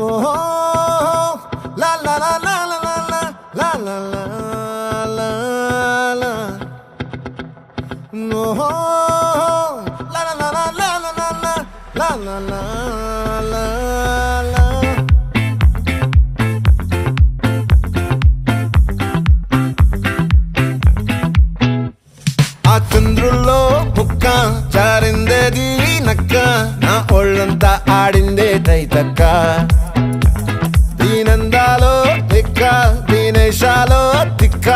ఓహో లా లా లా లా లా లా లా లా లా లా ఓహో లా లా లా లా లా లా లా లా లా లా లా ఆ చంద్రుల్లో ముక్క జారిందేది నక్క నా ఒళ్ళంతా ఆడిందే తైతక్క దీనందాలో తిక్క దీనేశాలో తిక్క